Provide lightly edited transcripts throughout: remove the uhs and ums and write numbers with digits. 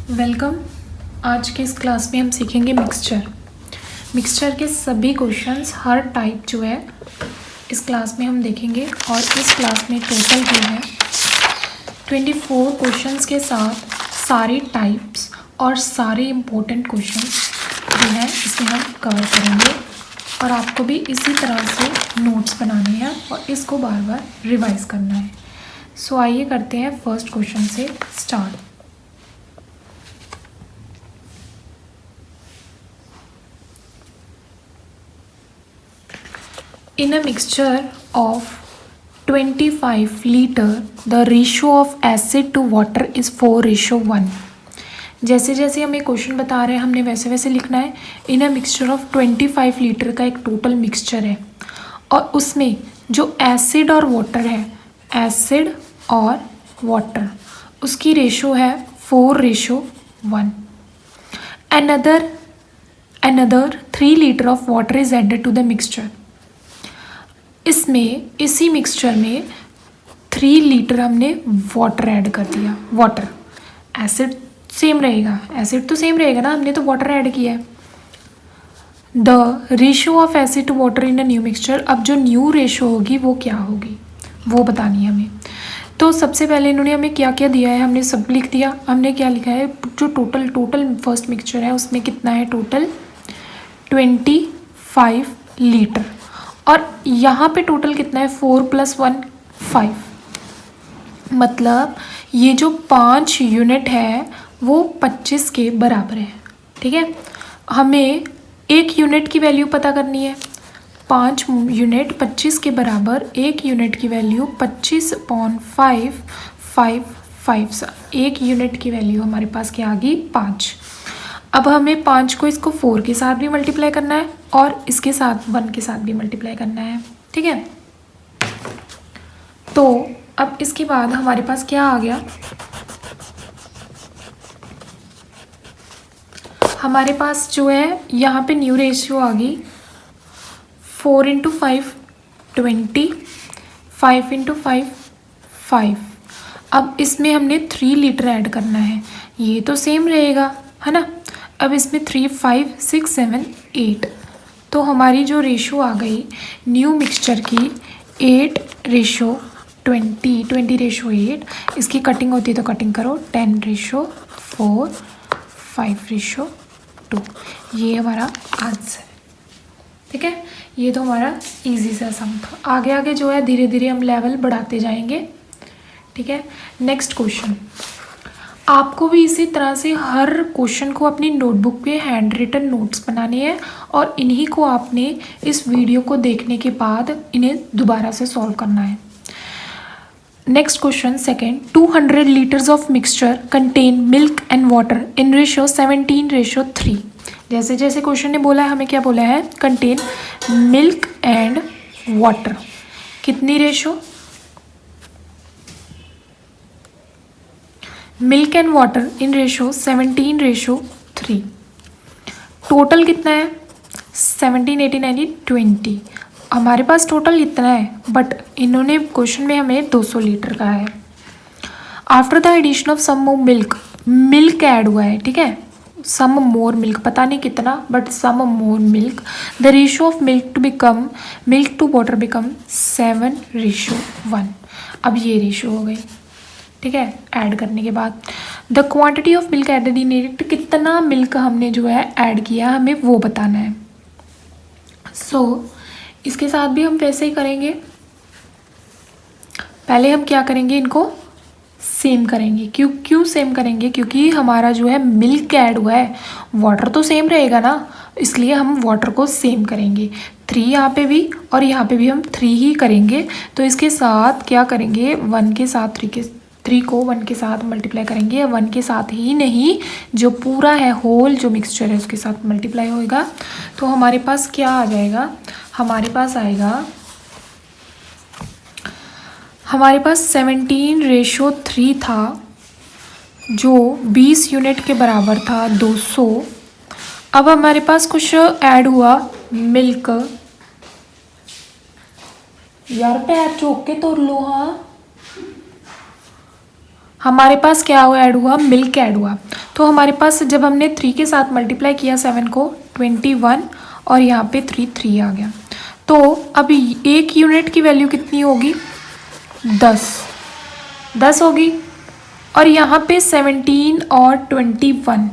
Welcome. आज के इस क्लास में हम सीखेंगे मिक्सचर के सभी क्वेश्चंस, हर टाइप जो है इस क्लास में हम देखेंगे। और इस क्लास में टोटल जो है 24 क्वेश्चंस के साथ सारे टाइप्स और सारे इम्पोर्टेंट क्वेश्चंस जो है इसमें हम कवर करेंगे। और आपको भी इसी तरह से नोट्स बनाने हैं और इसको बार बार रिवाइज करना है। सो आइए करते हैं फर्स्ट क्वेश्चन से start. In a mixture of 25 liter, the ratio of acid to water is 4:1। जैसे जैसे हमें क्वेश्चन बता रहे हैं हमने वैसे वैसे लिखना है। इन अ मिक्सचर ऑफ 25 लीटर का एक टोटल मिक्सचर है और उसमें जो एसिड और वाटर है, एसिड और वाटर, उसकी रेशो है 4:1। Another 3 liter of water is added to the mixture। इसमें इसी मिक्सचर में 3 लीटर हमने वाटर ऐड कर दिया। वाटर, एसिड सेम रहेगा, एसिड तो सेम रहेगा ना, हमने तो वाटर ऐड किया है। The ratio of acid to water in a new mixture, अब जो न्यू रेशियो होगी वो क्या होगी वो बतानी है हमें। तो सबसे पहले इन्होंने हमें क्या क्या दिया है, हमने सब लिख दिया। हमने क्या लिखा है, जो टोटल फर्स्ट मिक्सचर है उसमें कितना है, टोटल 25 लीटर। और यहाँ पे टोटल कितना है, 4 + 1 5। मतलब ये जो 5 यूनिट है वो 25 के बराबर है। ठीक है, हमें 1 यूनिट की वैल्यू पता करनी है। 5 यूनिट 25 के बराबर, 1 यूनिट की वैल्यू 25/5 5 1 यूनिट की वैल्यू हमारे पास क्या आ गई, 5। अब हमें 5 को इसको 4 के साथ भी मल्टीप्लाई करना है और इसके साथ 1 के साथ भी मल्टीप्लाई करना है। ठीक है, तो अब इसके बाद हमारे पास क्या आ गया, हमारे पास जो है यहाँ पे न्यू रेशियो आ गई 4 × 5 20, 5 × 5 5। अब इसमें हमने 3 लीटर ऐड करना है, ये तो सेम रहेगा है ना। अब इसमें 3 5 6 7 8, तो हमारी जो रेशो आ गई न्यू मिक्सचर की 8:20 20:8। इसकी कटिंग होती है तो कटिंग करो, 10:4 5:2। ये हमारा आंसर। ठीक है, ये तो हमारा इजी सा सम था। आगे आगे जो है धीरे धीरे हम लेवल बढ़ाते जाएंगे। ठीक है, नेक्स्ट क्वेश्चन। आपको भी इसी तरह से हर क्वेश्चन को अपनी नोटबुक पे हैंड रिटन नोट्स बनाने हैं और इन्हीं को आपने इस वीडियो को देखने के बाद इन्हें दोबारा से सॉल्व करना है। Next question second. 200 litres of mixture contain milk and water in ratio 17:3। जैसे जैसे क्वेश्चन ने बोला है, हमें क्या बोला है, कंटेन मिल्क एंड वाटर, कितनी ratio, milk and water in ratio 17:3। Total कितना है, 17 18 19 20। हमारे पास टोटल इतना है बट इन्होंने क्वेश्चन में हमें 200 लीटर का है। After the addition of some more milk add हुआ है। ठीक है, सम मोर मिल्क, पता नहीं कितना but some more milk, the ratio of milk to water become 7:1। अब ये रेशियो हो गई। ठीक है, ऐड करने के बाद the quantity of milk added in it, कितना मिल्क हमने जो है ऐड किया हमें वो बताना है। सो इसके साथ भी हम वैसे ही करेंगे। पहले हम क्या करेंगे, इनको सेम करेंगे। क्यों सेम करेंगे, क्योंकि हमारा जो है मिल्क ऐड हुआ है, वाटर तो सेम रहेगा ना, इसलिए हम वाटर को सेम करेंगे। 3 यहाँ पे भी और यहाँ पे भी हम 3 ही करेंगे। तो इसके साथ क्या करेंगे, 1 के साथ 3 को 1 के साथ मल्टीप्लाई करेंगे, या 1 के साथ ही नहीं, जो पूरा है होल जो मिक्सचर है उसके साथ मल्टीप्लाई होएगा। तो हमारे पास क्या आ जाएगा, हमारे पास आएगा, हमारे पास 17:3 था जो 20 यूनिट के बराबर था, 200। अब हमारे पास कुछ ऐड हुआ मिल्क, यार पैर चौक के तोड़ लो। हाँ, हमारे पास क्या हुआ, ऐड हुआ, मिल्क ऐड हुआ। तो हमारे पास जब हमने 3 के साथ मल्टीप्लाई किया 7 को, 21 और यहाँ पे 3 आ गया। तो अब 1 यूनिट की वैल्यू कितनी होगी, 10 होगी। और यहाँ पे 17 और 21,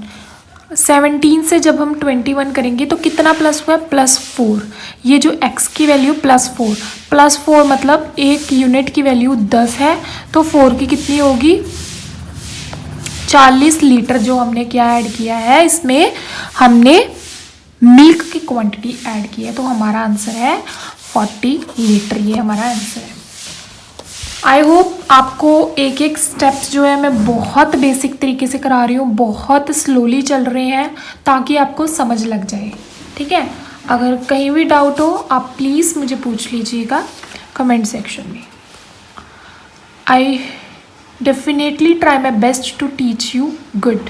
17 से जब हम 21 करेंगे तो कितना प्लस हुआ, +4। ये जो x की वैल्यू +4 मतलब 1 यूनिट की वैल्यू 10 है, तो 4 की कितनी होगी, 40 लीटर। जो हमने क्या ऐड किया है, इसमें हमने मिल्क की क्वांटिटी ऐड की है, तो हमारा आंसर है 40 लीटर। ये हमारा आंसर है। आई होप आपको एक एक स्टेप्स जो है मैं बहुत बेसिक तरीके से करा रही हूँ, बहुत स्लोली चल रहे हैं ताकि आपको समझ लग जाए, ठीक है। अगर कहीं भी डाउट हो आप प्लीज़ मुझे पूछ लीजिएगा कमेंट सेक्शन में। I definitely try my best to teach you good.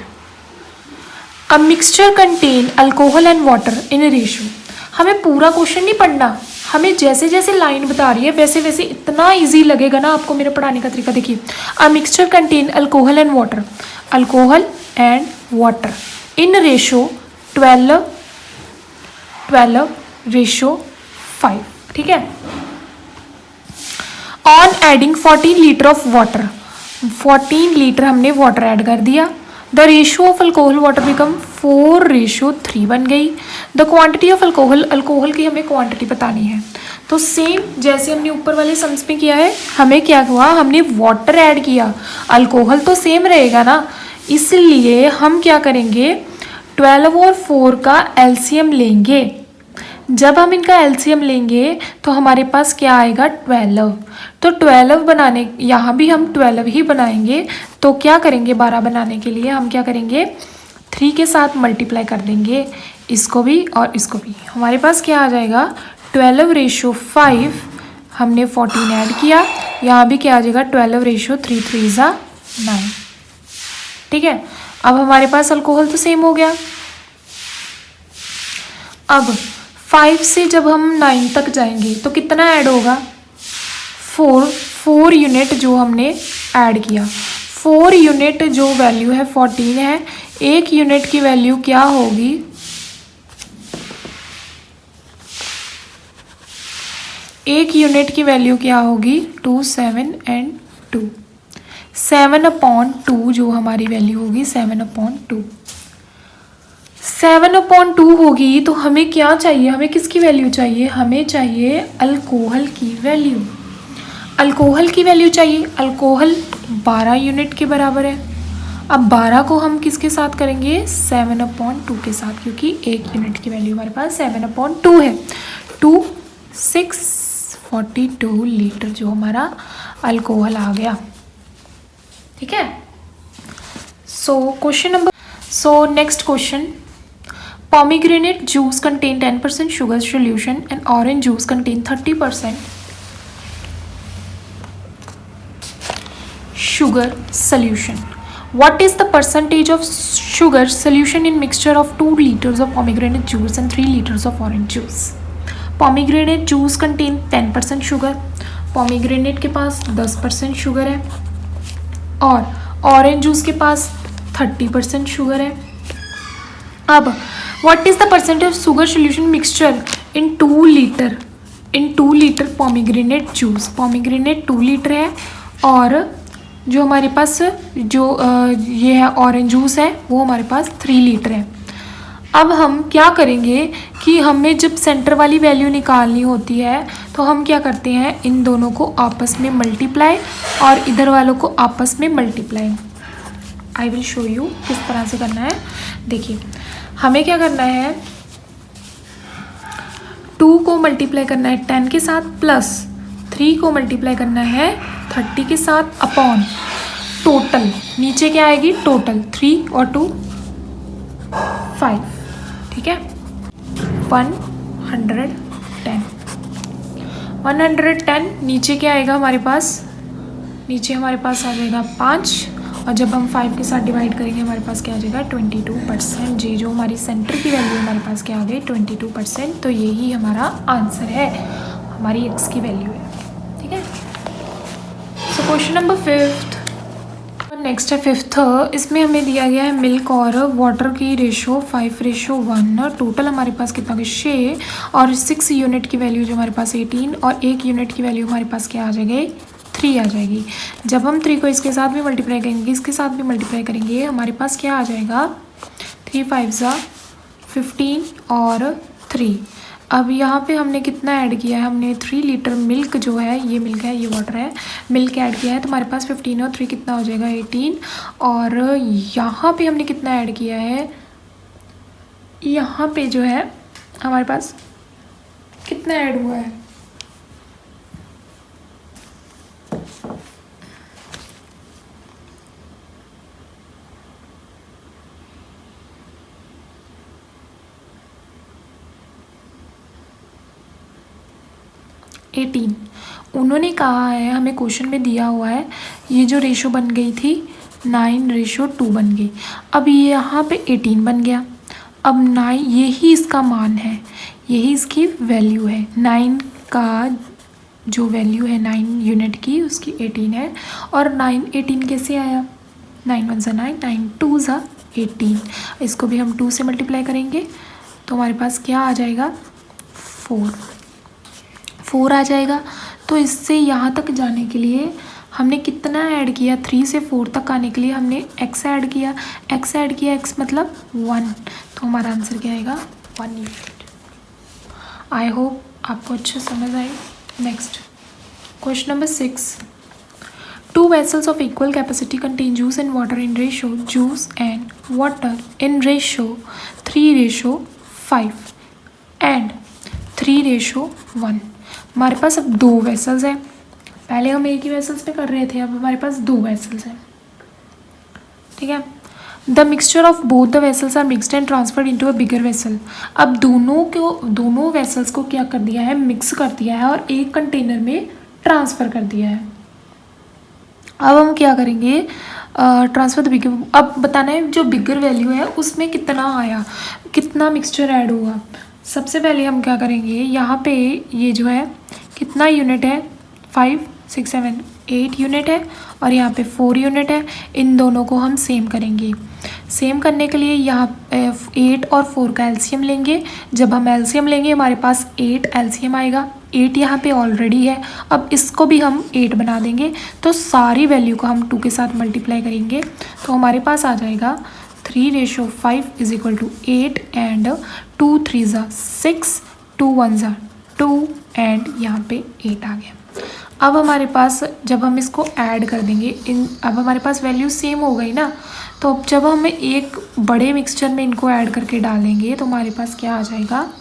A mixture contain alcohol and water in ratio. हमें पूरा क्वेश्चन नहीं पढ़ना, हमें जैसे जैसे लाइन बता रही है वैसे वैसे इतना इजी लगेगा ना आपको मेरे पढ़ाने का तरीका। देखिए, a mixture contain alcohol and water, alcohol and water in ratio 12:5, ठीक है। On adding 14 litre of water, 14 litre हमने वाटर ऐड कर दिया। The ratio of alcohol water become 4:3 बन गई। The quantity of alcohol, alcohol की हमें क्वांटिटी बतानी है। तो सेम जैसे हमने ऊपर वाले सम्स में किया है, हमें क्या हुआ, हमने वाटर ऐड किया, अल्कोहल तो सेम रहेगा ना, इसलिए हम क्या करेंगे, 12 और 4 का एलसीएम लेंगे। जब हम इनका एलसीएम लेंगे तो हमारे पास क्या आएगा, 12। तो 12 बनाने, यहाँ भी हम 12 ही बनाएंगे। तो क्या करेंगे, 12 बनाने के लिए हम क्या करेंगे, 3 के साथ मल्टीप्लाई कर देंगे, इसको भी और इसको भी। हमारे पास क्या आ जाएगा, 12:5। हमने 14 ऐड किया, यहाँ भी क्या आ जाएगा, 12:3, 3 = 9, ठीक है। अब हमारे पास अल्कोहल तो सेम हो गया। अब 5 से जब हम 9 तक जाएंगे तो कितना ऐड होगा, 4 यूनिट जो हमने ऐड किया। 4 यूनिट जो वैल्यू है 14 है, 1 यूनिट की वैल्यू क्या होगी, 1 यूनिट की वैल्यू क्या होगी, 2, 7 and 2, 7/2 जो हमारी वैल्यू होगी 7/2। 7/2 होगी तो हमें क्या चाहिए, हमें किसकी वैल्यू चाहिए, हमें चाहिए अल्कोहल की वैल्यू। अल्कोहल की वैल्यू चाहिए, अल्कोहल 12 यूनिट के बराबर है। अब 12 को हम किसके साथ करेंगे, 7/2 के साथ, क्योंकि 1 यूनिट की वैल्यू हमारे पास 7/2 है। 2, 6, 42 लीटर जो हमारा अल्कोहल आ गया, ठीक है। So next question, pomegranate juice contain 10% sugar solution and orange juice contain 30% sugar solution. What is the percentage of sugar solution in mixture of 2 liters of pomegranate juice and 3 liters of orange juice? Pomegranate juice contain 10% sugar, pomegranate के पास 10% sugar है और orange juice के पास 30% sugar है। अब what is the percentage of sugar solution mixture in 2 litre, in 2 litre pomegranate juice, pomegranate 2 litre है और जो हमारे पास जो ये है ऑरेंज जूस है वो हमारे पास 3 लीटर है। अब हम क्या करेंगे कि हमें जब सेंटर वाली वैल्यू निकालनी होती है तो हम क्या करते हैं, इन दोनों को आपस में मल्टीप्लाई और इधर वालों को आपस में multiply. I will show you किस तरह से करना है। देखिए, हमें क्या करना है, 2 को मल्टीप्लाई करना है 10 के साथ, प्लस 3 को मल्टीप्लाई करना है 30 के साथ, अपॉन टोटल, नीचे क्या आएगी, टोटल 3 और 2 5, ठीक है। 110 नीचे क्या आएगा हमारे पास, नीचे हमारे पास आ जाएगा 5 और जब हम 5 के साथ डिवाइड करेंगे हमारे पास क्या आ जाएगा 22%। जी जो हमारी सेंटर की वैल्यू हमारे पास क्या आ गई 22%। तो यही हमारा आंसर है, हमारी x की वैल्यू है, ठीक है। सो क्वेश्चन नंबर 5, नेक्स्ट है फिफ्थ। इसमें हमें दिया गया है मिल्क और वाटर की रेशो 5:1। टोटल हमारे पास कितना गया 6 और 6 यूनिट की वैल्यू जो हमारे पास 18 और 1 यूनिट की वैल्यू हमारे पास क्या आ जाएगी 3 आ जाएगी। जब हम 3 को इसके साथ भी मल्टीप्लाई करेंगे इसके साथ भी मल्टीप्लाई करेंगे हमारे पास क्या आ जाएगा 3 5 15 और 3। अब यहाँ पे हमने कितना ऐड किया है हमने 3 लीटर मिल्क जो है ये मिल्क है ये वाटर है मिल्क ऐड किया है तो हमारे पास 15 और 3 कितना हो जाएगा 18। और यहाँ पे हमने कितना ऐड किया है यहाँ पे जो है हमारे पास कितना ऐड हुआ है 18। उन्होंने कहा है हमें क्वेश्चन में दिया हुआ है ये जो रेशो बन गई थी 9:2 बन गई। अब ये यहाँ पे 18 बन गया। अब 9 यही इसका मान है यही इसकी वैल्यू है 9 का जो वैल्यू है 9 यूनिट की उसकी 18 है। और 18 कैसे आया 9 1 9 9 2 18। इसको भी हम 2 से मल्टीप्लाई करेंगे तो हमारे पास क्या आ जाएगा 4 आ जाएगा। तो इससे यहाँ तक जाने के लिए हमने कितना ऐड किया 3 से 4 तक आने के लिए हमने x ऐड किया x मतलब 1। तो हमारा आंसर क्या आएगा 1 यूनिट। आई होप आपको अच्छे समझ आए। Next question number 6। 2 vessels of equal capacity contain juice and water in ratio juice and water in ratio 3:5 and 3:1। हमारे पास अब 2 वेसल्स हैं। पहले हम एक ही वेसल्स पे कर रहे थे अब हमारे पास 2 वेसल्स हैं ठीक है। The mixture of both the vessels are mixed and transferred into a bigger vessel. अब दोनों वेसल्स को क्या कर दिया है मिक्स कर दिया है और एक कंटेनर में ट्रांसफ़र कर दिया है। अब हम क्या करेंगे ट्रांसफ़र द बिगर। अब बताना है जो बिगर वैल्यू है उसमें कितना आया कितना मिक्सचर ऐड हुआ। सबसे पहले हम क्या करेंगे यहाँ पे ये जो है कितना यूनिट है 5 6 7 8 यूनिट है और यहाँ पे 4 यूनिट है। इन दोनों को हम सेम करेंगे। सेम करने के लिए यहाँ 8 और 4 का एलसीएम लेंगे। जब हम एलसीएम लेंगे हमारे पास 8 एलसीएम आएगा। 8 यहाँ पे ऑलरेडी है अब इसको भी हम 8 बना देंगे तो सारी वैल्यू को हम 2 के साथ मल्टीप्लाई करेंगे तो हमारे पास आ जाएगा 3:5 = 8 एंड 2 3 6 2 1 2 एंड यहाँ पे 8 आ गया। अब हमारे पास जब हम इसको ऐड कर देंगे अब हमारे पास वैल्यू सेम हो गई ना। तो अब जब हम एक बड़े मिक्सचर में इनको ऐड करके डालेंगे तो हमारे पास क्या आ जाएगा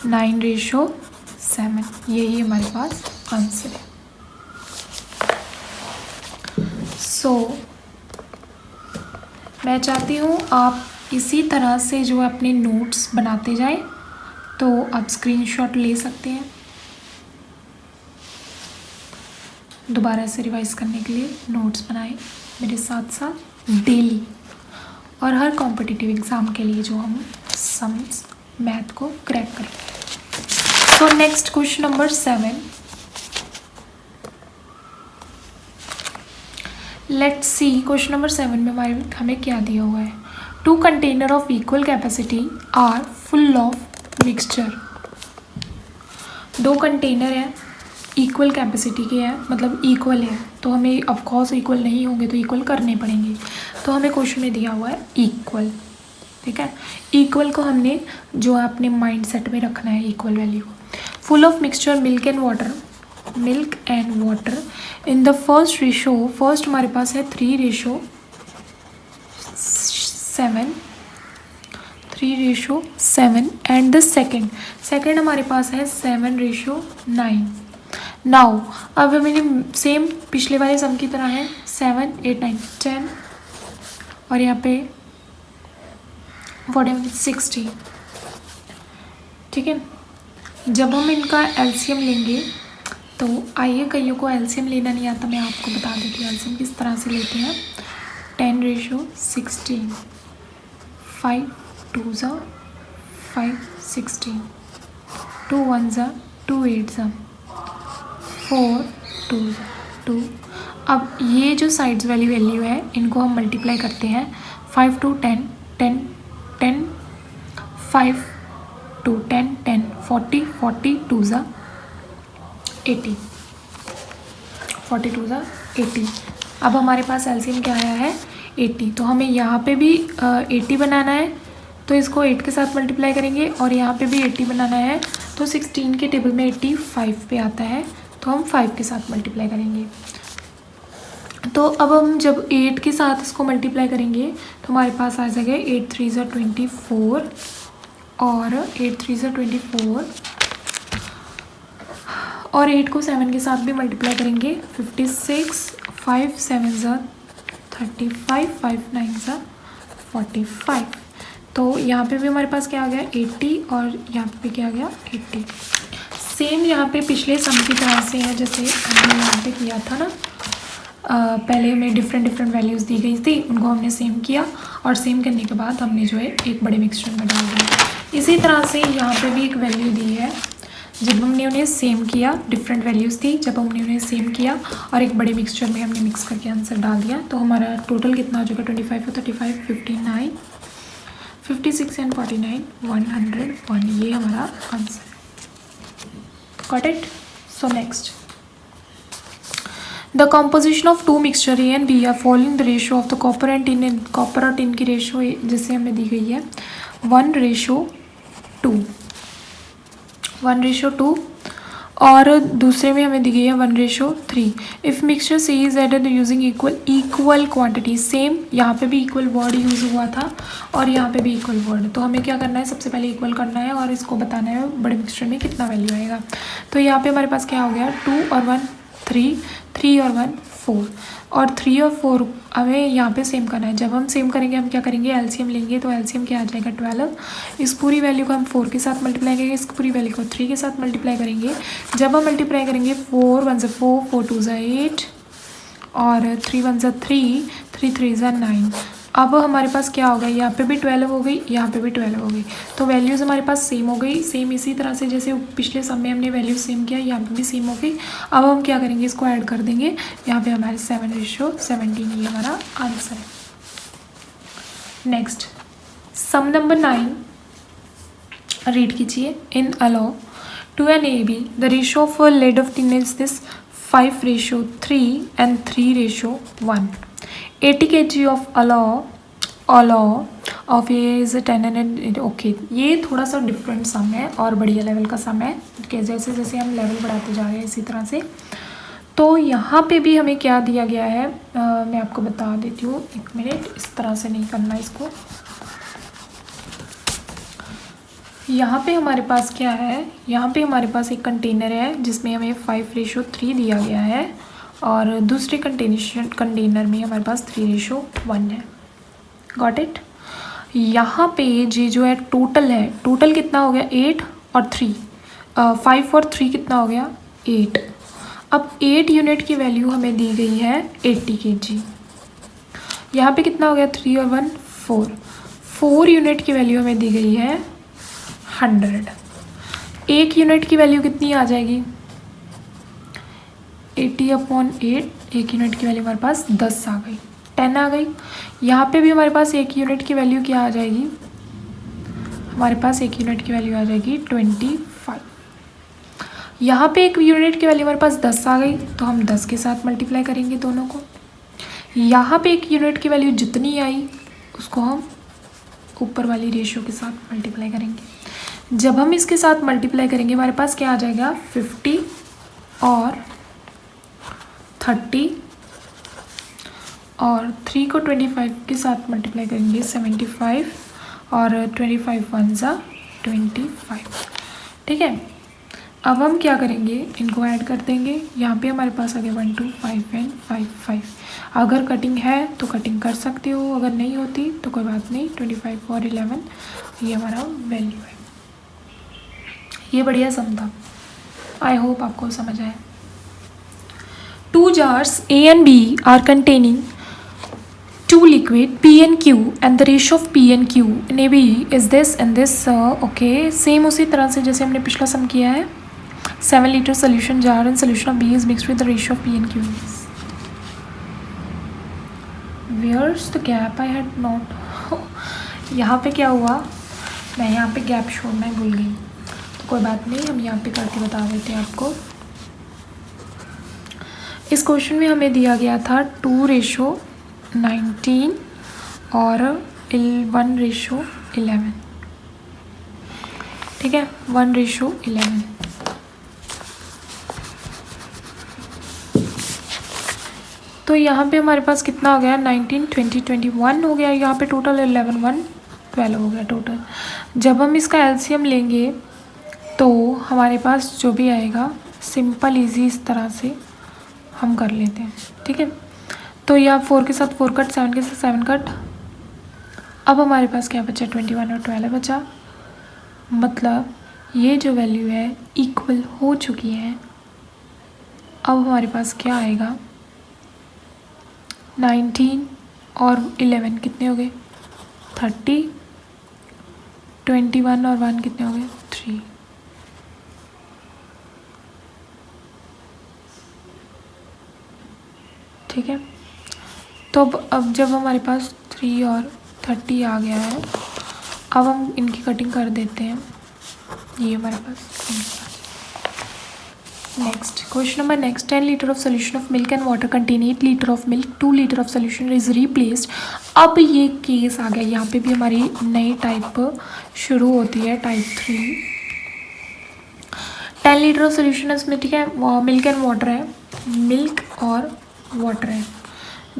9:7। यही हमारे पास आंसर है। मैं चाहती हूँ आप इसी तरह से जो अपने नोट्स बनाते जाएं। तो आप स्क्रीनशॉट ले सकते हैं दोबारा से रिवाइज करने के लिए नोट्स बनाएं मेरे साथ साथ डेली और हर कॉम्पिटिटिव एग्ज़ाम के लिए जो हम सम्स मैथ को क्रैक करेंगे। तो next question number 7। Let's see question number 7 में हमें क्या दिया हुआ है। 2 container of equal capacity are full of mixture. 2 container हैं इक्वल कैपेसिटी के हैं मतलब इक्वल है तो हमें ऑफकोर्स इक्वल नहीं होंगे तो इक्वल करने पड़ेंगे। तो हमें क्वेश्चन में दिया हुआ है इक्वल ठीक है। इक्वल को हमने जो अपने माइंड सेट में रखना है equal value. Full of mixture milk and water in the first ratio. First हमारे पास है 3:7 एंड द सेकेंड हमारे पास है 7:9। नाउ अब हमें सेम पिछले वाले सम की तरह है 7 8 9 10 और यहाँ पे 60 ठीक है। जब हम इनका एलसीएम लेंगे तो आइए कईयों को एलसीएम लेना नहीं आता मैं आपको बता देती हूँ एलसीएम किस तरह से लेते हैं। 10:16 5 2 5 16 2 1 2 8 4 2 2। अब ये जो साइड्स वाली वैल्यू है इनको हम मल्टीप्लाई करते हैं 5 to 10 10 10 5 to 10 10 40 40 2 ज़ा 80 40 2 ज़ा 80। अब हमारे पास एलसीएम क्या आया है 80, तो हमें यहाँ पे भी 80 बनाना है तो इसको 8 के साथ मल्टीप्लाई करेंगे और यहाँ पे भी 80 बनाना है तो 16 के टेबल में 85 पे आता है तो हम 5 के साथ मल्टीप्लाई करेंगे। तो अब हम जब 8 के साथ इसको मल्टीप्लाई करेंगे तो हमारे पास आ जाएगा 8 3 ज़ा 24 और 8 3 ज़ा 24 और 8 को 7 के साथ भी मल्टीप्लाई करेंगे 56 5 7 ज़ा 35 5 9 ज़ा 45। तो यहाँ पे भी हमारे पास क्या आ गया 80 और यहाँ पे क्या आ गया 80। सेम यहाँ पे पिछले सम की तरह से है जैसे हमने यहाँ पे किया था ना, पहले हमें डिफरेंट वैल्यूज़ दी गई थी, उनको हमने सेम किया और सेम करने के बाद हमने जो है एक बड़े मिक्सचर में डाल दिया। इसी तरह से यहाँ पे भी एक वैल्यू दी है, जब हमने उन्हें सेम किया, डिफरेंट वैल्यूज़ थी, जब हमने उन्हें सेम किया और एक बड़े मिक्सचर में हमने मिक्स करके आंसर डाल दिया तो हमारा टोटल कितना हो जाएगा 25 और 35 59 56 एंड 49 101। ये हमारा आंसर है। Got it. So next, the composition of to mixture A and B are following the ratio of the copper and tin. Copper और टिन की रेशियो जैसे हमें दी गई है 1:2 1:2 और दूसरे में हमें दी गई है 1:3। If mixture C is added using equal quantity, same यहाँ पे भी इक्वल वर्ड यूज़ हुआ था और यहाँ पे भी इक्वल वर्ड, तो हमें क्या करना है सबसे पहले इक्वल करना है और इसको बताना है बड़े मिक्सचर में कितना वैल्यू आएगा। तो यहाँ पे हमारे पास क्या हो गया 2 और 1 3 3 और 1 4 और 3 और 4 हमें यहाँ पे सेम करना है। जब हम सेम करेंगे हम क्या करेंगे एलसीएम लेंगे, तो एलसीएम क्या आ जाएगा 12। इस पूरी वैल्यू को हम 4 के साथ मल्टीप्लाई करेंगे, इस पूरी वैल्यू को 3 के साथ मल्टीप्लाई करेंगे। जब हम मल्टीप्लाई करेंगे 4 1 ज़ा 4 4 2 ज़ा 8 और 3 1 ज़ा 3 3 3 ज़ा 9। अब हमारे पास क्या हो गया, यहाँ पे भी 12 हो गई, यहाँ पे भी 12 हो गई, तो वैल्यूज़ हमारे पास सेम हो गई। सेम इसी तरह से जैसे पिछले सम में हमने वैल्यू सेम किया, यहाँ पे भी सेम हो गई। अब हम क्या करेंगे इसको ऐड कर देंगे, यहाँ पे हमारे 7:17 ये हमारा आंसर है। नेक्स्ट सम नंबर 9 रीड कीजिए। इन allow to N A be the ratio of laid off tin is this 5:3 and 3:1। 80 kg of alloy of A is 10 and okay, ये थोड़ा सा डिफरेंट सम है और बढ़िया लेवल का सम है कि जैसे जैसे हम लेवल बढ़ाते जा रहे हैं इसी तरह से। तो यहाँ पे भी हमें क्या दिया गया है, मैं आपको बता देती हूँ, एक मिनट, इस तरह से नहीं करना इसको। यहाँ पे हमारे पास क्या है, यहाँ पे हमारे पास एक कंटेनर है जिसमें हमें 5:3 दिया गया है और दूसरे कंटेनर में हमारे पास 3:1 है। Got it. यहाँ पे ये जो है टोटल है, टोटल कितना हो गया 8 और 3 5 और 3 कितना हो गया 8। अब 8 यूनिट की वैल्यू हमें दी गई है 80 kg। यहाँ पे कितना हो गया 3 और 1 4 4 यूनिट की वैल्यू हमें दी गई है 100। 1 यूनिट की वैल्यू कितनी आ जाएगी 80/8, 1 यूनिट की वैल्यू हमारे पास 10 आ गई, 10 आ गई। यहाँ पे भी हमारे पास 1 यूनिट की वैल्यू क्या आ जाएगी, हमारे पास 1 यूनिट की वैल्यू आ जाएगी 25। यहाँ पे 1 यूनिट की वैल्यू हमारे पास 10 आ गई, तो हम 10 के साथ मल्टीप्लाई करेंगे दोनों को। यहाँ पे 1 यूनिट की वैल्यू जितनी आई उसको हम ऊपर वाली रेशियो के साथ मल्टीप्लाई करेंगे। जब हम इसके साथ मल्टीप्लाई करेंगे हमारे पास क्या आ जाएगा 50 और 30 और 3 को 25 के साथ मल्टीप्लाई करेंगे 75 और 25 1 ज़ा 25। ठीक है, अब हम क्या करेंगे इनको ऐड कर देंगे। यहाँ पे हमारे पास आ गया 1 2 5 एंड 5 5। अगर कटिंग है तो कटिंग कर सकते हो, अगर नहीं होती तो कोई बात नहीं। 25 और 11 ये हमारा वैल्यू है। ये बढ़िया सम था, आई होप आपको समझ आया। 2 jars A and B are containing 2 liquid P and Q and the ratio of P and Q in AB is this and this। Okay, same उसी तरह से जैसे हमने पिछला सम किया है। 7 liter solution jar and solution of B is mixed with the ratio of P and Q। Wears the gap I had not. यहाँ पे क्या हुआ, मैं यहाँ पे गैप छोड़ना ही भूल गई, तो कोई बात नहीं, हम यहाँ पे करके बता देते हैं आपको। इस क्वेश्चन में हमें दिया गया था 2:19 और 1:11, ठीक है, 1:11। तो यहाँ पे हमारे पास कितना हो गया, 19, 20, 21 हो गया, यहाँ पे टोटल 11, 1, 12 हो गया टोटल। जब हम इसका एलसीएम लेंगे तो हमारे पास जो भी आएगा सिंपल इजी इस तरह से हम कर लेते हैं, ठीक है। तो यहाँ 4 के साथ 4 कट, 7 के साथ 7 कट, अब हमारे पास क्या बचा, 21 और 12 बचा। मतलब ये जो वैल्यू है इक्वल हो चुकी है। अब हमारे पास क्या आएगा, 19 और 11 कितने हो गए, 30, 21 और 1 कितने हो गए, 3। ठीक है, तो अब जब हमारे पास 3 और 30 आ गया है, अब हम इनकी कटिंग कर देते हैं। ये हमारे पास next question number next, 10 litre of solution of milk and water contain 8 litre of milk, 2 litre of solution is replaced. अब ये केस आ गया, यहाँ पे भी हमारी नई टाइप शुरू होती है, टाइप 3। 10 लीटर ऑफ सोल्यूशन इसमें, ठीक है, मिल्क एंड वाटर है, मिल्क और वाटर है।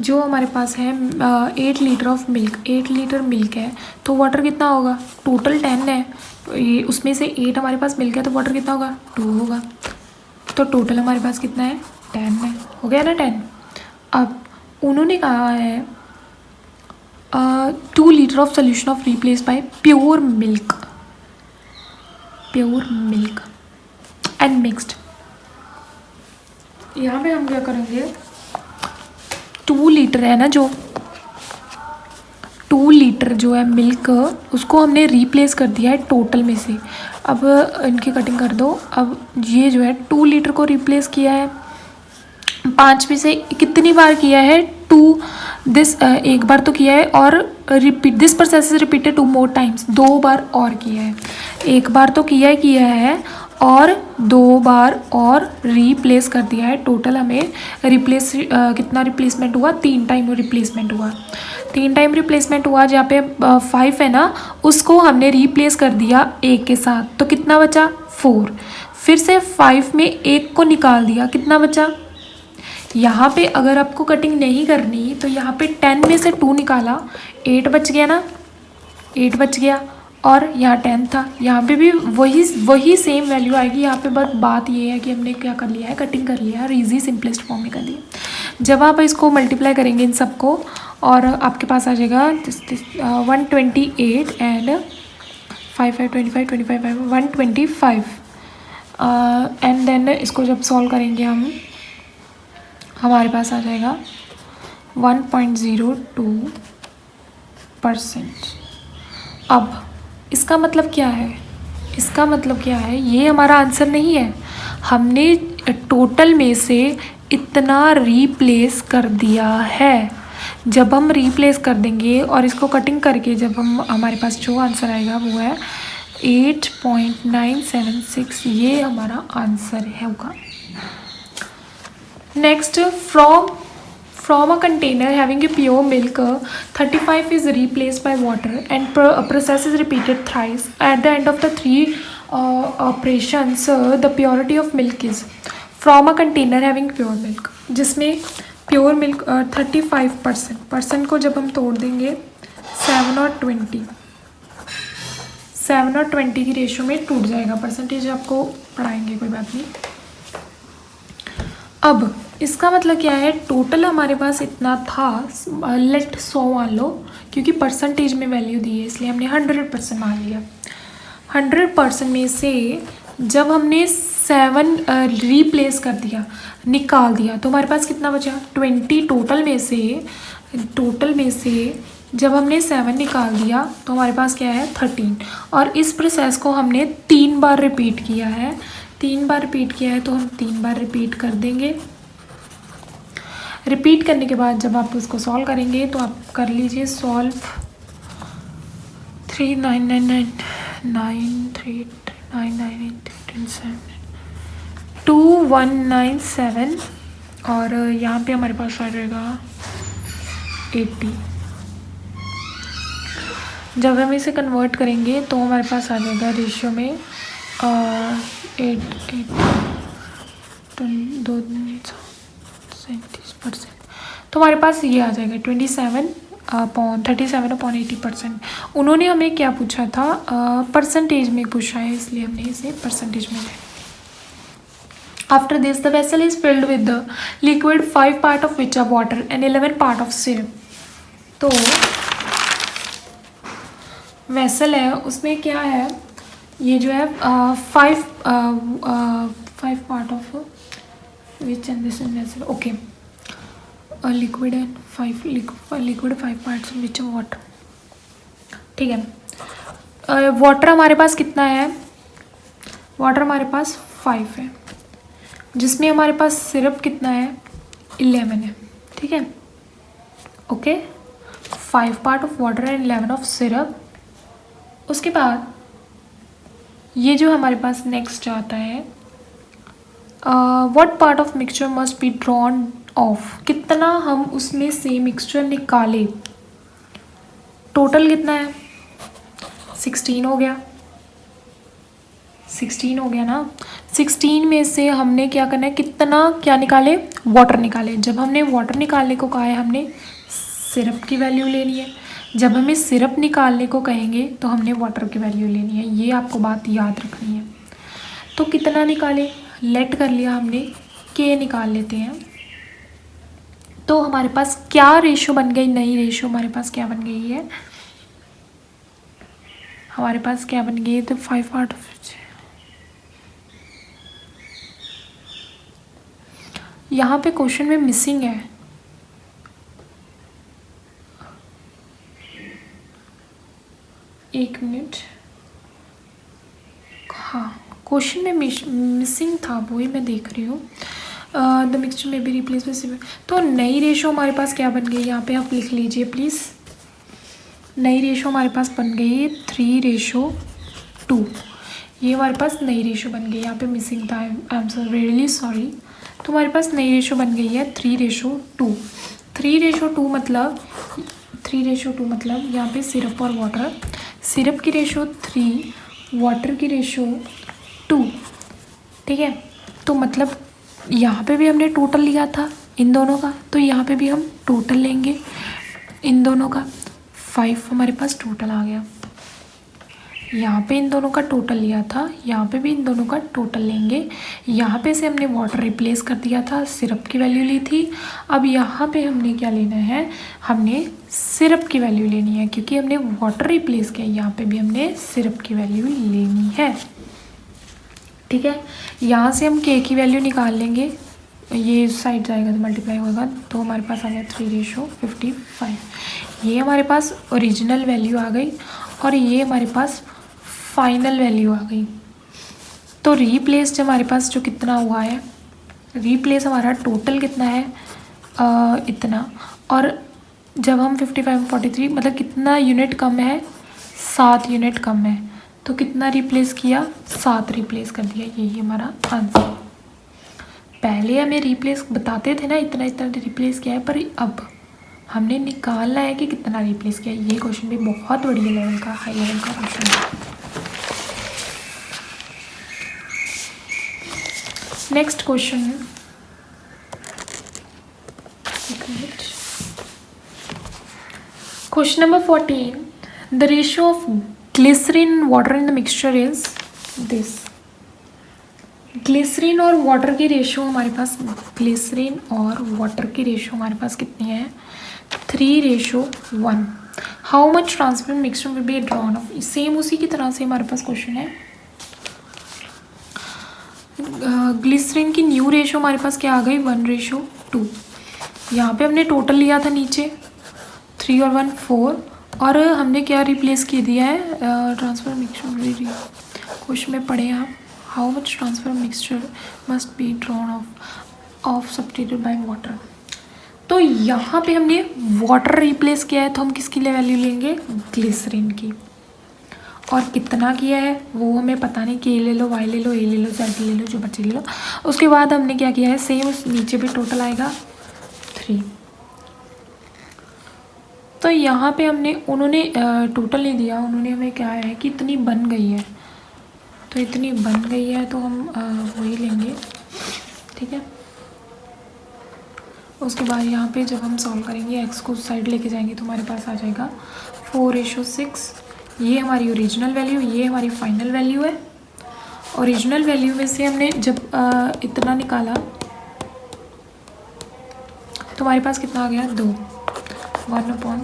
जो हमारे पास है 8 litre of milk, 8 litre milk है, तो वाटर कितना होगा, टोटल 10 है, ये उसमें से 8 हमारे पास मिल्क है, तो वाटर कितना होगा, 2 होगा। तो टोटल हमारे पास कितना है, 10 है, हो गया ना 10। अब उन्होंने कहा है 2 litre of solution off replace by pure milk and mixed. यहाँ पे हम क्या करेंगे, 2 लीटर है ना, जो 2 लीटर जो है मिल्क, उसको हमने रिप्लेस कर दिया है टोटल में से। अब इनकी कटिंग कर दो। अब ये जो है 2 लीटर को रिप्लेस किया है 5 में से, कितनी बार किया है, 2 दिस, एक बार तो किया है, और repeat this process is repeated 2 more times, 2 बार और किया है। एक बार तो किया है और 2 बार और रिप्लेस कर दिया है। टोटल हमें रिप्लेस कितना रिप्लेसमेंट हुआ, 3 टाइम रिप्लेसमेंट हुआ, 3 टाइम रिप्लेसमेंट हुआ। जहाँ पे 5 है ना, उसको हमने रिप्लेस कर दिया 1 के साथ, तो कितना बचा, 4। फिर से 5 में 1 को निकाल दिया, कितना बचा। यहाँ पे अगर आपको कटिंग नहीं करनी तो यहाँ पे 10 में से 2 निकाला, 8 बच गया ना, 8 बच गया, और यहाँ 10 था, यहाँ पे भी वही सेम वैल्यू आएगी। यहाँ पे बस बात ये है कि हमने क्या कर लिया है, कटिंग कर लिया है, और ईजी सिंपलेस्ट फॉर्म में कर लिया। जब आप इसको मल्टीप्लाई करेंगे इन सबको, और आपके पास आ जाएगा 128 एंड 5 5 25 25 125, एंड देन इसको जब सॉल्व करेंगे हम, हमारे पास आ जाएगा 1.02%। अब इसका मतलब क्या है, इसका मतलब क्या है, ये हमारा आंसर नहीं है, हमने टोटल में से इतना रिप्लेस कर दिया है। जब हम रिप्लेस कर देंगे और इसको कटिंग करके जब हम, हमारे पास जो आंसर आएगा वो है 8.976, ये हमारा आंसर है होगा। Next, from a container having a pure milk, 35 is replaced by water and process is repeated thrice. At the end of the 3 operations, the purity of milk is, from a container having pure milk, जिसमें pure milk 35% को जब हम तोड़ देंगे 7 और 20 की ratio में टूट जाएगा। परसेंटेज आपको पढ़ाएंगे, कोई बात नहीं। अब इसका मतलब क्या है, टोटल हमारे पास इतना था, लेट 100 मान लो, क्योंकि परसेंटेज में वैल्यू दी है इसलिए हमने 100% मान लिया। 100% में से जब हमने 7 रिप्लेस कर दिया, निकाल दिया, तो हमारे पास कितना बचा, 20। टोटल में से जब हमने 7 निकाल दिया तो हमारे पास क्या है, 13। और इस प्रोसेस को हमने 3 बार रिपीट किया है, 3 बार रिपीट किया है, तो हम 3 बार रिपीट कर देंगे। रिपीट करने के बाद जब आप उसको सॉल्व करेंगे तो आप कर लीजिए सॉल्व 2197 और यहाँ पे हमारे पास आ जाएगा 80। जब हम इसे कन्वर्ट करेंगे तो हमारे पास आ जाएगा रेशियो में 37%। तो हमारे पास ये आ जाएगा 37/80%। उन्होंने हमें क्या पूछा था, परसेंटेज में पूछा है, इसलिए हमने इसे परसेंटेज में लिया। After this the vessel is filled with the liquid 5 part of which of water and 11 part of syrup. तो वेसल है, उसमें क्या है, ये जो है 5 part of which and this vessel, okay, liquid and 5 parts which of water. ठीक है, वाटर हमारे पास कितना है, वाटर हमारे पास 5 है, जिसमें हमारे पास सिरप कितना है 11 है। ठीक है, okay, 5 part of water and 11 of syrup. उसके बाद ये जो हमारे पास नेक्स्ट आता है, what part of mixture must be drawn of, कितना हम उसमें से मिक्सचर निकाले। टोटल कितना है 16 हो गया, 16 हो गया ना। 16 में से हमने क्या करना है, कितना क्या निकाले, वाटर निकाले। जब हमने वाटर निकालने को कहा है, हमने सिरप की वैल्यू लेनी है। जब हमें सिरप निकालने को कहेंगे तो हमने वाटर की वैल्यू लेनी है। ये आपको बात याद रखनी है। तो कितना निकाले, लेट कर लिया हमने, के निकाल लेते हैं। तो हमारे पास क्या रेशो बन गई, नई रेशो हमारे पास क्या बन गई है, हमारे पास क्या बन गई है, तो 5 पार्ट ऑफ, यहाँ पे क्वेश्चन में मिसिंग है, एक मिनट, हाँ क्वेश्चन में मिसिंग था, वही मैं देख रही हूँ। द मिक्सचर में बी रिप्लेस विद, तो नई रेशो हमारे पास क्या बन गई, यहाँ पे आप लिख लीजिए प्लीज़। नई रेशो हमारे पास बन गई है 3:2। ये हमारे पास नई रेशो बन गई, यहाँ पे मिसिंग था, I am so really sorry. तो हमारे पास नई रेशो बन गई है 3:2। 3:2 मतलब 3:2 मतलब यहाँ पे सिरप और वाटर, सिरप की रेशो 3, वाटर की रेशो 2। ठीक है, तो मतलब यहाँ पे भी हमने टोटल लिया था इन दोनों का, तो यहाँ पे भी हम टोटल लेंगे इन दोनों का। 5 हमारे पास टोटल आ गया। यहाँ पे इन दोनों का टोटल लिया था, यहाँ पे भी इन दोनों का टोटल लेंगे। यहाँ पे से हमने वाटर रिप्लेस कर दिया था, सिरप की वैल्यू ली थी। अब यहाँ पे हमने क्या लेना है, हमने सिरप की वैल्यू लेनी है, क्योंकि हमने वाटर रिप्लेस किया। यहाँ पे भी हमने सिरप की वैल्यू लेनी है। ठीक है, यहाँ से हम के की वैल्यू निकाल लेंगे, ये साइड जाएगा तो मल्टीप्लाई होगा, तो हमारे पास आ गया 3:55। ये हमारे पास ओरिजिनल वैल्यू आ गई और ये हमारे पास फाइनल वैल्यू आ गई। तो रीप्लेस जब हमारे पास जो कितना हुआ है, रीप्लेस हमारा टोटल कितना है, इतना, और जब हम 55/43 मतलब कितना यूनिट कम है, 7 यूनिट कम है, तो कितना रिप्लेस किया, 7 रिप्लेस कर दिया। यही हमारा आंसर। पहले हमें रिप्लेस बताते थे ना, इतना इतना रिप्लेस किया है, पर अब हमने निकालना है कि कितना रिप्लेस किया। ये क्वेश्चन भी बहुत बढ़िया लेवल का, हाई लेवल का क्वेश्चन है। नेक्स्ट क्वेश्चन है, question number 14। The ratio of glycerine water in the mixture is this. Glycerine और वाटर की रेशियो हमारे पास, ग्लिसरीन और वाटर की रेशियो हमारे पास कितनी है, 3:1। How much transparent mixture will be drawn of. Same उसी की तरह से हमारे पास क्वेश्चन है। ग्लिसरीन की न्यू रेशियो हमारे पास क्या आ गई, 1:2। यहाँ पे हमने टोटल लिया था नीचे 3 और 1 4, और हमने क्या रिप्लेस कर दिया है, ट्रांसफर मिक्सचर। क्वेश्चन में पढ़े आप, how much transfer mixture must be drawn of substituted by water. तो यहाँ पे हमने वाटर रिप्लेस किया है, तो हम किसकी वैल्यू लेंगे, ग्लिसरीन की। और कितना किया है वो हमें पता नहीं, कि ए ले लो, वाई ले लो, ए ले लो, जेड ले लो, जो बच्चे ले लो। उसके बाद हमने क्या किया है, सेम उस नीचे भी टोटल आएगा 3। तो यहाँ पे हमने, उन्होंने टोटल नहीं दिया, उन्होंने हमें क्या है कि इतनी बन गई है, तो इतनी बन गई है तो हम वही लेंगे, ठीक है। उसके बाद यहाँ पे जब हम सॉल्व करेंगे, एक्स को साइड लेके जाएंगे तो हमारे पास आ जाएगा 4:6। ये हमारी ओरिजिनल वैल्यू, ये हमारी फाइनल वैल्यू है। ओरिजिनल वैल्यू में से हमने जब इतना निकाला तो हमारे पास कितना आ गया, 2, 1/3,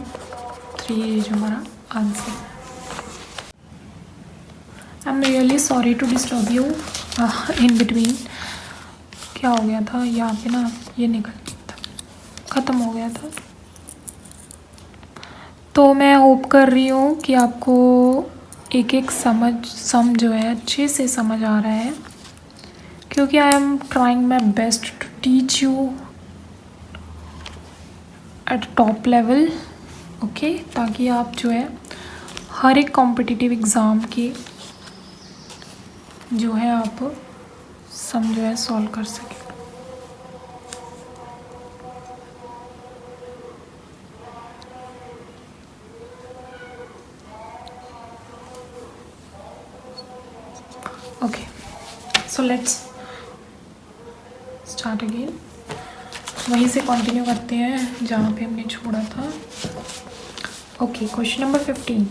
ये जो हमारा answer. I am really sorry to disturb you in between. क्या हो गया था यहाँ पे ना, ये निकल ख़त्म हो गया था। तो मैं होप कर रही हूँ कि आपको एक एक सम जो है अच्छे से समझ आ रहा है, क्योंकि I am trying my best to teach you eight top level, okay, ताकि आप जो है हर एक कॉम्पिटिटिव एग्ज़ाम के जो है आप सम जो है सॉल्व कर सकें। Okay, so let's start again. वहीं से कंटिन्यू करते हैं जहाँ पे हमने छोड़ा था। Okay, question number 15।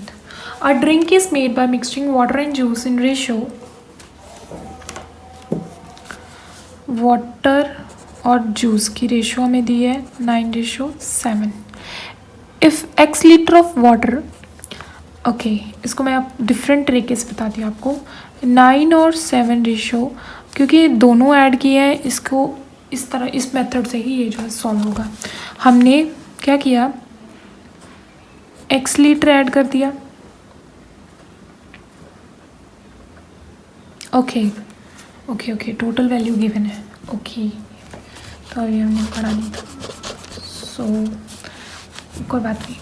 A drink is made by mixing water and juice in ratio, water और जूस की रेशो हमें दी है 9:7। If x litre of water, okay, इसको मैं आप डिफरेंट तरीके से बताती हूँ आपको। 9 और 7 रेशो, क्योंकि दोनों ऐड किए हैं, इसको इस तरह इस मेथड से ही ये जो है सॉल्व होगा। हमने क्या किया, x लीटर ऐड कर दिया, okay okay okay, total value given है, ओके, तो अभी हमने पढ़ा नहीं था, सो कोई बात नहीं।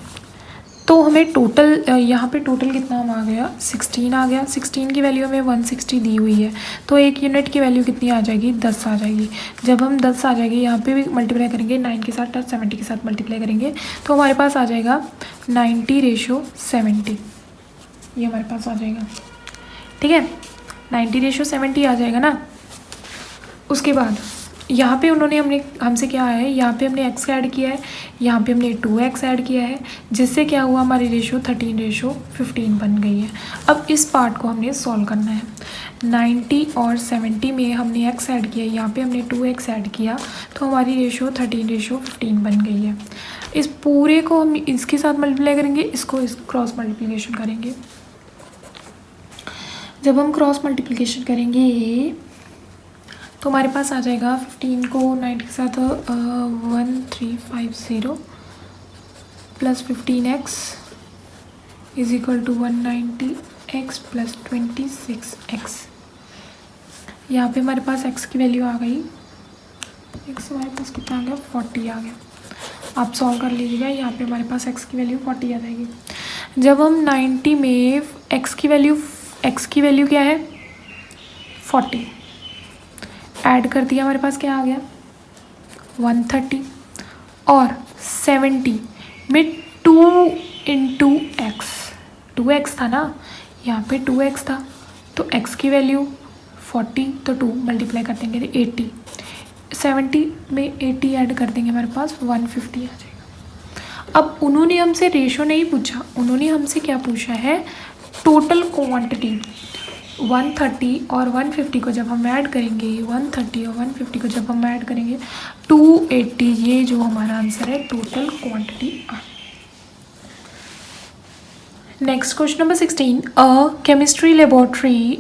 तो हमें टोटल यहाँ पे टोटल कितना हम आ गया, 16 आ गया। 16 की वैल्यू हमें 160 दी हुई है, तो एक यूनिट की वैल्यू कितनी आ जाएगी, 10 आ जाएगी। जब हम 10 आ जाएगी, यहाँ पे भी मल्टीप्लाई करेंगे 9 के साथ और 70 के साथ मल्टीप्लाई करेंगे, तो हमारे पास आ जाएगा 90:70, ये हमारे पास आ जाएगा, ठीक है, 90:70 आ जाएगा ना। उसके बाद यहाँ पे उन्होंने हमसे क्या है, यहाँ पे हमने x ऐड किया है, यहाँ पे हमने 2x ऐड किया है, जिससे क्या हुआ, हमारी रेशो 13:15 बन गई है। अब इस पार्ट को हमने सॉल्व करना है। 90 और 70 में हमने x ऐड किया, यहाँ पे हमने 2x ऐड किया, तो हमारी रेशो 13:15 बन गई है। इस पूरे को हम इसके साथ मल्टीप्लाई करेंगे, इसको क्रॉस मल्टीप्लिकेशन करेंगे। जब हम क्रॉस मल्टीप्लिकेशन करेंगे तो हमारे पास आ जाएगा 15 को 9 के साथ 1350 plus 15x is equal to 190x plus 26x। यहाँ पे हमारे पास x की वैल्यू आ गई, x हमारे पास कितना आ गया, 40 आ गया। आप सॉल्व कर लीजिएगा, यहाँ पे हमारे पास x की वैल्यू 40 आ जाएगी। जब हम 90 में x की वैल्यू क्या है, 40 ऐड कर दिया, हमारे पास क्या आ गया, 130, और 70 में 2 × x, 2x था ना, यहाँ पे 2x था, तो x की वैल्यू 40, तो 2 मल्टीप्लाई कर देंगे 80, 70 में 80 ऐड कर देंगे, हमारे पास 150 आ जाएगा। अब उन्होंने हमसे रेशो नहीं पूछा, उन्होंने हमसे क्या पूछा है, टोटल क्वांटिटी। 130 और 150 को जब हम ऐड करेंगे, 130 और 150 को जब हम ऐड करेंगे 280, ये जो हमारा आंसर है total quantity. Next question number 16। A chemistry laboratory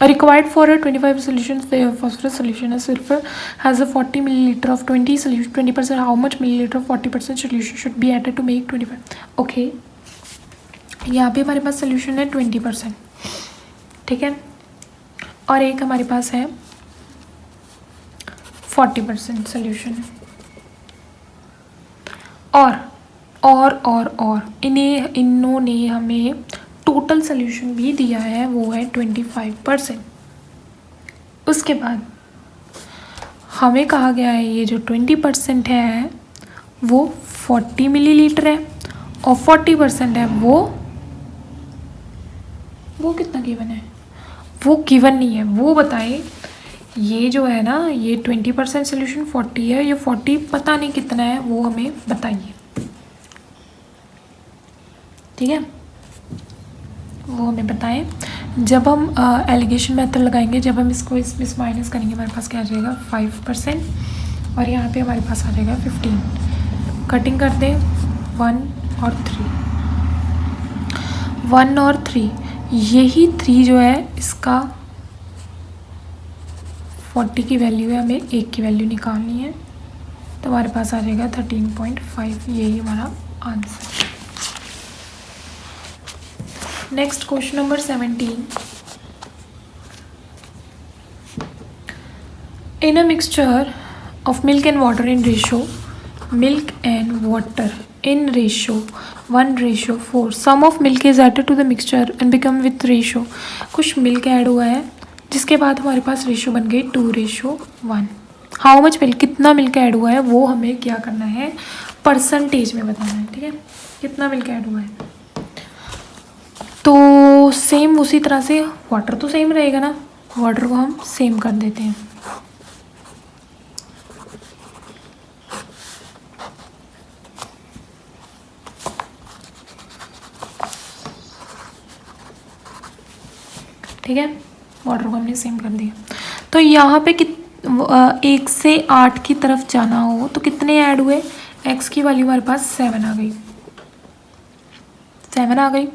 required for a 25 solution phosphorus solution, a sulfur has a 40 milliliter of 20 solution, 20%, how much milliliter of 40% solution should be added to make 25? Okay, यहाँ पे हमारे पास solution है 20%, ठीक है, और एक हमारे पास है 40% सोल्यूशन है। और इन्होंने हमें टोटल सोल्यूशन भी दिया है, वो है 25%। उसके बाद हमें कहा गया है ये जो 20% है वो 40 मिलीलीटर है, और 40% है वो कितना गिवन है, वो गिवन नहीं है। वो बताए ये जो है ना, ये 20% सोल्यूशन 40 है, ये 40 पता नहीं कितना है, वो हमें बताइए। ठीक है, वो हमें बताएं। जब हम एलिगेशन मेथड लगाएंगे, जब हम इसको इसमें माइनस करेंगे, हमारे पास क्या आ जाएगा 5%, और यहाँ पे हमारे पास आ जाएगा 15। कटिंग कर दें 1 और 3, 1 और 3, यही 3 जो है इसका 40 की वैल्यू है, हमें 1 की वैल्यू निकालनी है, तो हमारे पास आ जाएगा 13.5। यही हमारा answer. Next question number 17। In a mixture of milk and water in ratio, milk and water in ratio 1:4, some of milk is added to the mixture and become with ratio। कुछ milk add हुआ है जिसके बाद हमारे पास ratio बन गई 2:1। How much milk, कितना milk add हुआ है वो हमें क्या करना है, परसेंटेज में बताना है। ठीक है, कितना मिल्क ऐड हुआ है। तो सेम उसी तरह से वाटर तो सेम रहेगा ना, वाटर को हम सेम कर देते हैं। ठीक है, वाटर को हमने सेम कर दिया। तो यहाँ पे 1 से 8 की तरफ जाना हो तो कितने ऐड हुए, x की वैल्यू हमारे पास 7 आ गई, 7 आ गई।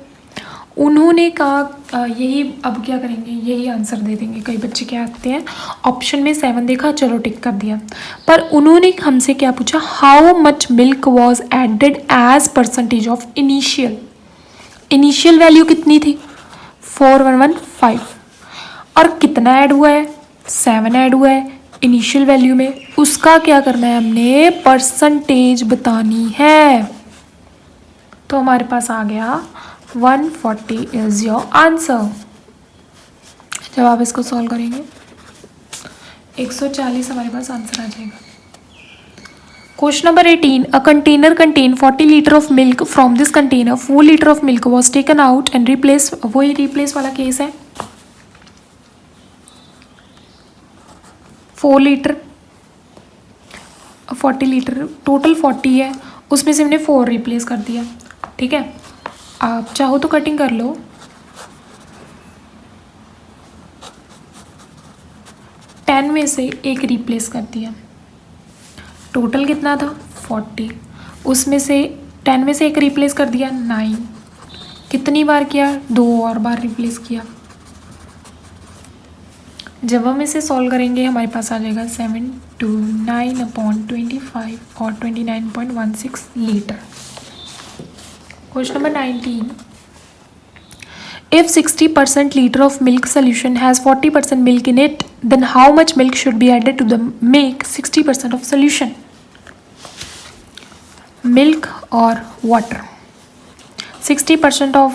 उन्होंने कहा यही, अब क्या करेंगे, यही आंसर दे देंगे। कई बच्चे क्या आते हैं, ऑप्शन में 7 देखा, चलो टिक कर दिया, पर उन्होंने हमसे क्या पूछा, how much milk was added as percentage of initial value कितनी थी 4115, और कितना ऐड हुआ है 7 ऐड हुआ है इनिशियल वैल्यू में, उसका क्या करना है, हमने परसेंटेज बतानी है। तो हमारे पास आ गया 140 इज योर आंसर। जब आप इसको सॉल्व करेंगे 140 हमारे पास आंसर आ जाएगा। Question number 18, a container contain 40 litre of milk, from this container 4 litre of milk was taken out and replace, वही रिप्लेस वाला केस है। 4 लीटर 40 लीटर टोटल 40 है, उसमें से हमने 4 रिप्लेस कर दिया। ठीक है, आप चाहो तो कटिंग कर लो, 10 में से 1 रिप्लेस कर दिया, टोटल कितना था 40, उसमें से 10 में से 1 रिप्लेस कर दिया 9, कितनी बार किया, 2 और बार रिप्लेस किया। जब हम इसे सॉल्व करेंगे हमारे पास आ जाएगा 729/25 और 29.16 litre. Question number 19, if 60% liter of milk solution has 40% milk in it, then how much milk should be added to the make 60% of solution? Milk or water? 60% of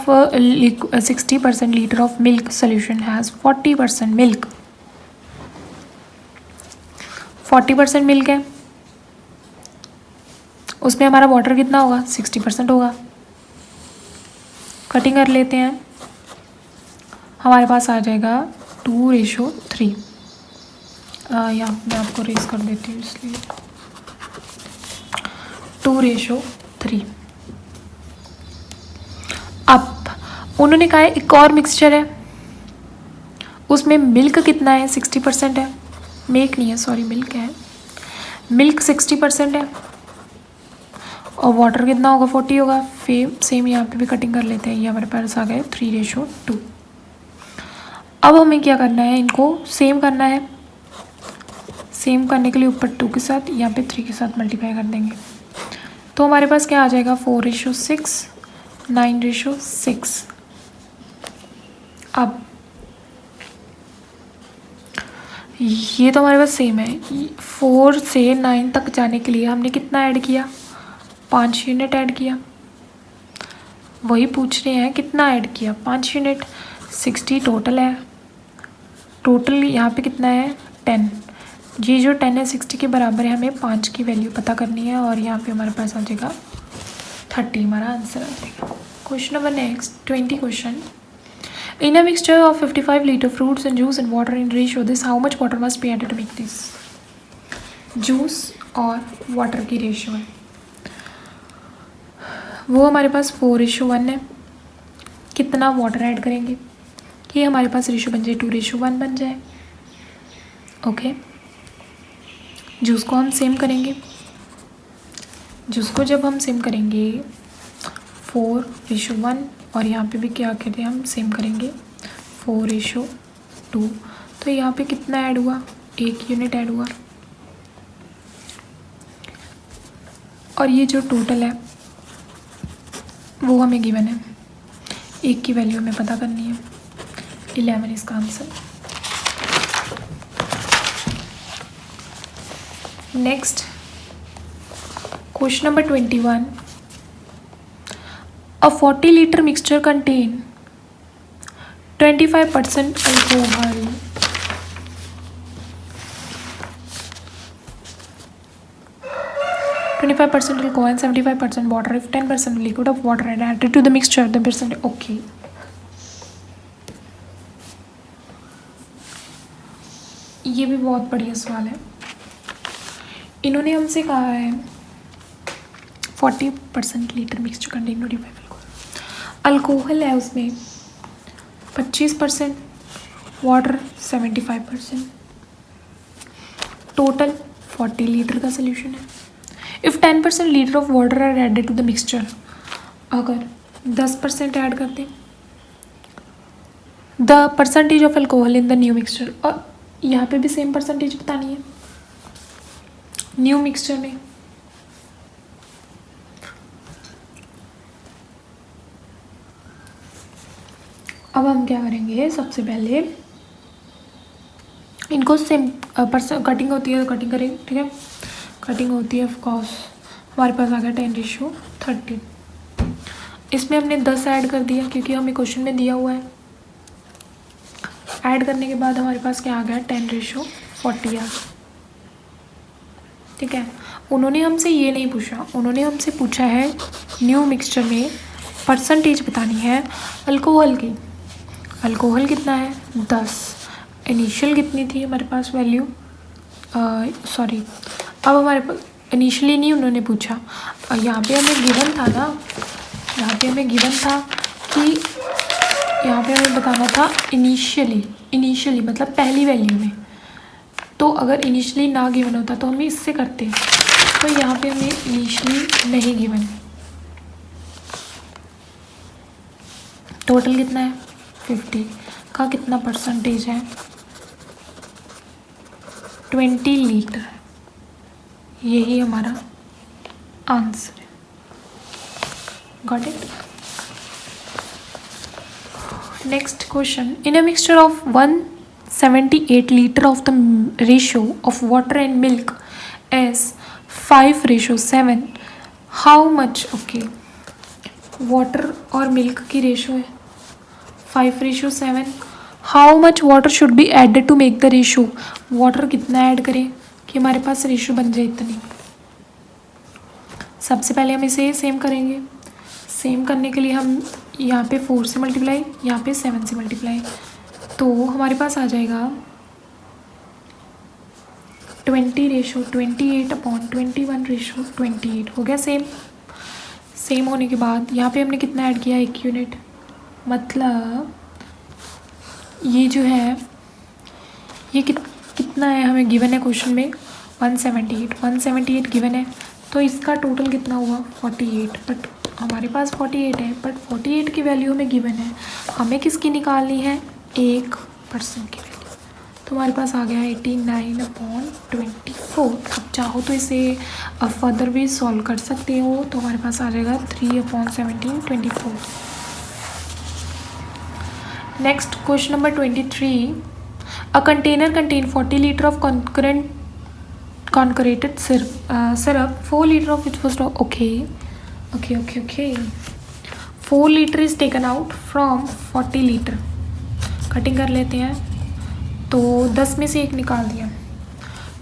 60% liter of milk solution has 40% milk, 40% milk है, उसमें हमारा water कितना होगा 60% होगा। Cutting कर लेते हैं, हमारे पास आ जाएगा 2:3। या मैं आपको रेस कर देती हूँ, इसलिए 2:3। अब उन्होंने कहा है एक और मिक्सचर है, उसमें मिल्क कितना है 60% है, मिल्क नहीं है सॉरी मिल्क है, मिल्क 60% है, और वाटर कितना होगा 40 होगा। सेम यहाँ पे भी कटिंग कर लेते हैं, ये हमारे पास आ गए 3:2। अब हमें क्या करना है, इनको सेम करना है, सेम करने के लिए ऊपर 2 के साथ यहाँ पे 3 के साथ मल्टीप्लाई कर देंगे, तो हमारे पास क्या आ जाएगा 4:6, 9:6। अब ये तो हमारे पास सेम है, 4 से 9 तक जाने के लिए हमने कितना ऐड किया 5 यूनिट ऐड किया, वही पूछ रहे हैं कितना ऐड किया, 5 यूनिट। 60 टोटल है, टोटल यहाँ पे कितना है 10, ये जो 10 है 60 के बराबर है, हमें 5 की वैल्यू पता करनी है और यहाँ पे हमारे पास आ जाएगा 30, हमारा आंसर आ जाएगा। Question number next 20 question, in a mixture of 55 litre fruits and juice and water in ratio this how much water must be added to make this. Juice और वाटर की रेशियो है, वो हमारे पास 4:1 है। कितना वाटर ऐड करेंगे कि हमारे पास रेशियो बन जाए 2:1 बन जाए। ओके, जूस को हम सेम करेंगे, जूस को जब हम सेम करेंगे 4:1 और यहाँ पे भी क्या कहते हैं हम सेम करेंगे 4:2, तो यहाँ पे कितना ऐड हुआ, 1 यूनिट ऐड हुआ। और ये जो टोटल है वो हमें गिवन है, 1 की वैल्यू हमें पता करनी है, 11 इसका answer. Next question number 21, a 40 liter mixture contain 25% alcohol, 25% alcohol and 75% water. If 10% liquid of water are added to the mixture, the percent okay. ये भी बहुत बढ़िया सवाल है। इन्होंने हमसे कहा है 40% लीटर मिक्सचर कंटेन 25 अल्कोहल है, उसमें 25%, वाटर 75%, टोटल 40 लीटर का सोल्यूशन है। If 10% litre of water are added to the mixture, अगर 10% ऐड कर दें the percentage of alcohol in the new mixture, और यहाँ पे भी सेम परसेंटेज बतानी है न्यू मिक्सचर में। अब हम क्या करेंगे, सबसे पहले इनको सेम कटिंग होती है तो कटिंग करेंगे, ठीक है, कटिंग होती है ऑफ कोर्स। हमारे पास आ गया 10:30, इसमें हमने 10 ऐड कर दिया क्योंकि हमें क्वेश्चन में दिया हुआ है। ऐड करने के बाद हमारे पास क्या आ गया 10:40 आ, ठीक है। उन्होंने हमसे ये नहीं पूछा, उन्होंने हमसे पूछा है न्यू मिक्सचर में परसेंटेज बतानी है अल्कोहल की। अल्कोहल कितना है 10, इनिशियल कितनी थी हमारे पास वैल्यू, सॉरी अब हमारे पास इनिशियली नहीं उन्होंने पूछा, यहाँ पे हमें गिवन था ना, यहाँ पे हमें गिवन था कि यहाँ पे हमें बताना था इनिशियली मतलब पहली वैल्यू में। तो अगर इनिशियली ना गिवन होता तो हम इससे करते, तो यहाँ पे हमें इनिशियली नहीं गिवन। टोटल कितना है 50 का कितना परसेंटेज है 20 लीटर, यही हमारा आंसर है। Got it. Next question, in a mixture of 178 litre of the ratio of water and milk as 5:7, how much, okay water और मिल्क की रेशो है 5:7, how much water should be added to make the ratio, water कितना add करें कि हमारे पास ratio बन जाए इतनी। सबसे पहले हम इसे सेम करेंगे, सेम करने के लिए हम यहाँ पे 4 से मल्टीप्लाई, यहाँ पे 7 से मल्टीप्लाई, तो हमारे पास आ जाएगा 20:28/21 हो गया सेम। सेम होने के बाद यहाँ पे हमने कितना ऐड किया 1 यूनिट, मतलब ये जो है ये कितना है हमें गिवन है क्वेश्चन में 178 गिवन है, तो इसका टोटल कितना हुआ 48, बट हमारे पास 48 है, बट 48 की वैल्यू हमें गिवन है, हमें किसकी निकालनी है 1% की वैल्यू, तो हमारे पास आ गया 89/24। अब चाहो तो इसे फर्दर भी सॉल्व कर सकते हो, तो हमारे पास आ जाएगा 3/17/24। Next question number 23, a container contain 40 litre of concurrent syrup, 4 liter of which was okay, okay 4 litre is taken out from 40 litre. Cutting कर लेते हैं। तो 10 में से 1 निकाल दिया।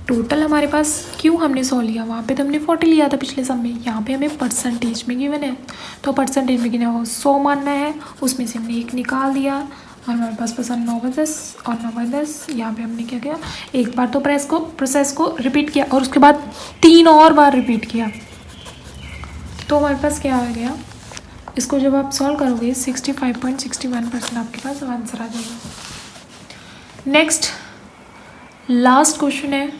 टोटल हमारे पास क्यों हमने 100 लिया, वहाँ पे तो हमने 40 लिया था पिछले सम में, यहाँ पे हमें परसेंटेज में गिवन है तो परसेंटेज में गिना हो 100 मानना है, उसमें से हमने 1 निकाल दिया और हमारे पास बचा 9/10 और 9/10। यहाँ पे हमने क्या किया, एक बार तो प्रोसेस को रिपीट किया और उसके बाद 3 और बार रिपीट किया। तो हमारे पास क्या आ गया, इसको जब आप सॉल्व करोगे 65.61% आपके पास आंसर आ जाएगा। नेक्स्ट लास्ट क्वेश्चन है,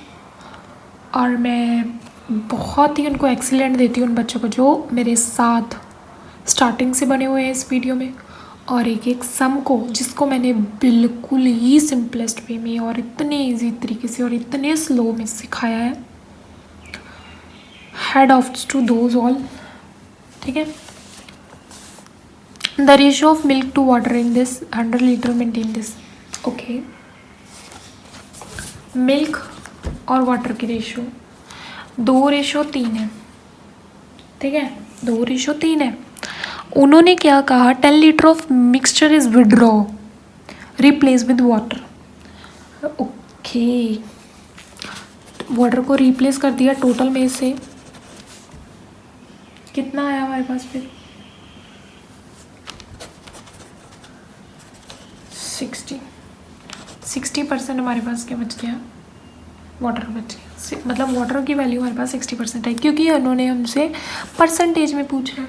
और मैं बहुत ही उनको एक्सीलेंट देती हूँ उन बच्चों को जो मेरे साथ स्टार्टिंग से बने हुए हैं इस वीडियो में, और एक एक सम को जिसको मैंने बिल्कुल ही सिंपलेस्ट वे में और इतने इजी तरीके से और इतने स्लो में सिखाया है। Head off to those all, ठीक है। The ratio of milk to water in this 100 litre maintain this. Okay, milk और वाटर की रेशियो 2:3 है, ठीक है, 2:3 है। उन्होंने क्या कहा, 10 litre of mixture is withdraw replace with water. Okay, water को रिप्लेस कर दिया, टोटल में से कितना आया हमारे पास फिर 60% हमारे पास क्या बच गया, वाटर बच गया। मतलब वाटर की वैल्यू हमारे पास 60% है, क्योंकि उन्होंने हमसे परसेंटेज में पूछा है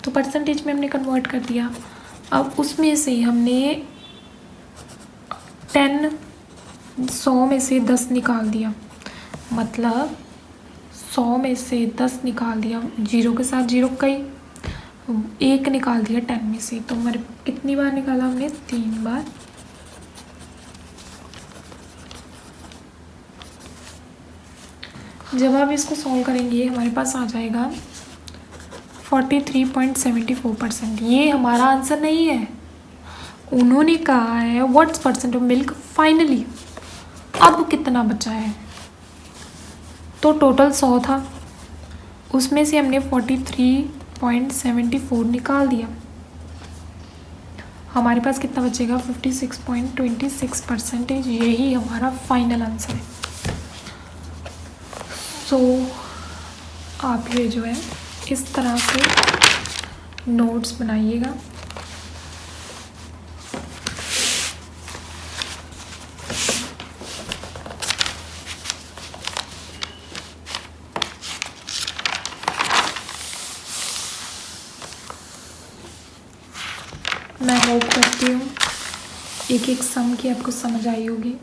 तो परसेंटेज में हमने कन्वर्ट कर दिया। अब उसमें से हमने 100 में से 10 निकाल दिया, मतलब 100 में से 10 निकाल दिया, 0 के साथ 0 का ही 1 निकाल दिया 10 में से। तो हमारे कितनी बार निकाला हमने, 3 बार। जब आप इसको सॉल्व करेंगे हमारे पास आ जाएगा 43.74%। ये हमारा आंसर नहीं है, उन्होंने कहा है what's percent of milk finally. अब कितना बचा है, तो टोटल 100 था, उसमें से हमने 43.74 निकाल दिया, हमारे पास कितना बचेगा 56.26%। यही हमारा फाइनल आंसर है। सो आप ये जो है इस तरह से नोट्स बनाइएगा। मैं होप करती हूँ एक एक सम की आपको समझ आई होगी।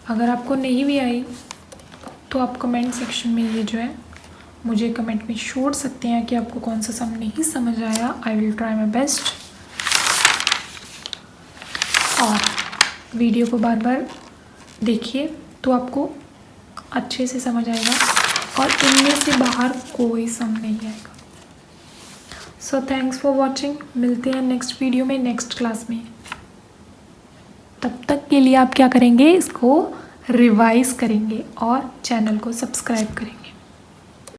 अगर आपको नहीं भी आई तो आप कमेंट सेक्शन में ये जो है मुझे कमेंट में छोड़ सकते हैं कि आपको कौन सा सम नहीं समझ आया। I will try my best. और वीडियो को बार बार देखिए तो आपको अच्छे से समझ आएगा और इनमें से बाहर कोई सम नहीं आएगा। So thanks for watching. मिलते हैं नेक्स्ट वीडियो में, नेक्स्ट क्लास में। तब तक के लिए आप क्या करेंगे, इसको रिवाइज करेंगे और चैनल को सब्सक्राइब करेंगे।